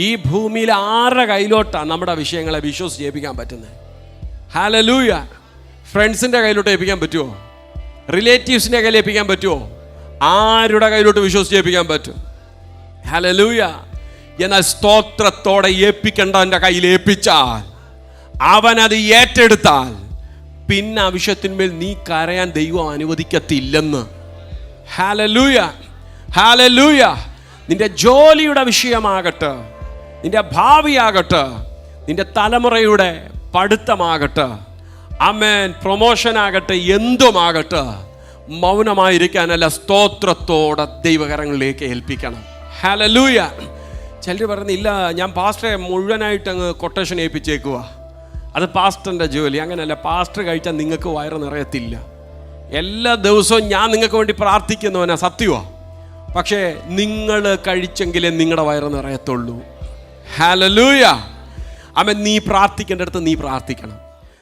ഈ ഭൂമിയിൽ ആരുടെ കയ്യിലോട്ടാണ് നമ്മുടെ വിഷയങ്ങളെ വിശ്വസിച്ച് ഏൽപ്പിക്കാൻ പറ്റുന്നത്? ഹല്ലേലൂയ. ഫ്രണ്ട്സിൻ്റെ കയ്യിലോട്ട് ഏൽപ്പിക്കാൻ പറ്റുമോ? റിലേറ്റീവ്സിൻ്റെ കയ്യിൽ ഏൽപ്പിക്കാൻ പറ്റുമോ? ആരുടെ കയ്യിലോട്ട് വിശ്വസിച്ച് ഏൽപ്പിക്കാൻ പറ്റും? ഹല്ലേലൂയ. എന്നാൽ സ്തോത്രത്തോടെ ഏൽപ്പിക്കേണ്ടവൻ്റെ കയ്യിൽ ഏൽപ്പിച്ചാൽ, അവനത് ഏറ്റെടുത്താൽ, പിന്നെ ആ വിഷയത്തിന്മേൽ നീ കരയാൻ ദൈവം അനുവദിക്കത്തില്ലെന്ന്. Hallelujah, hallelujah. നിന്റെ ജോലിയുടെ വിഷയമാകട്ടെ, നിന്റെ ഭാവിയാകട്ടെ, നിന്റെ തലമുറയുടെ പഠിത്തമാകട്ടെ, ആമേൻ, പ്രൊമോഷനാകട്ടെ, എന്തുമാകട്ടെ, മൗനമായിരിക്കാനല്ല, സ്തോത്രത്തോടെ ദൈവകരങ്ങളിലേക്ക് ഏൽപ്പിക്കണം. ഹല്ലേലൂയ. ചിലർ പറയുന്നില്ല, ഞാൻ പാസ്റ്ററെ മുഴുവനായിട്ട് അങ്ങ് കൊട്ടേഷൻ ഏൽപ്പിച്ചേക്കുക, അത് പാസ്റ്ററിൻ്റെ ജോലി. അങ്ങനെയല്ല. പാസ്റ്റർ കഴിച്ചാൽ നിങ്ങൾക്ക് വയറ് നിറയത്തില്ല. എല്ലാ ദിവസവും ഞാൻ നിങ്ങൾക്ക് വേണ്ടി പ്രാർത്ഥിക്കുന്നവനാ, സത്യമാണ്. പക്ഷേ നിങ്ങൾ കഴിച്ചെങ്കിലേ നിങ്ങളുടെ വയറ് നിറയത്തുള്ളൂ. ഹല്ലേലൂയ. ആമേൻ. നീ പ്രാർത്ഥിക്കേണ്ടടുത്ത് നീ പ്രാർത്ഥിക്കണം.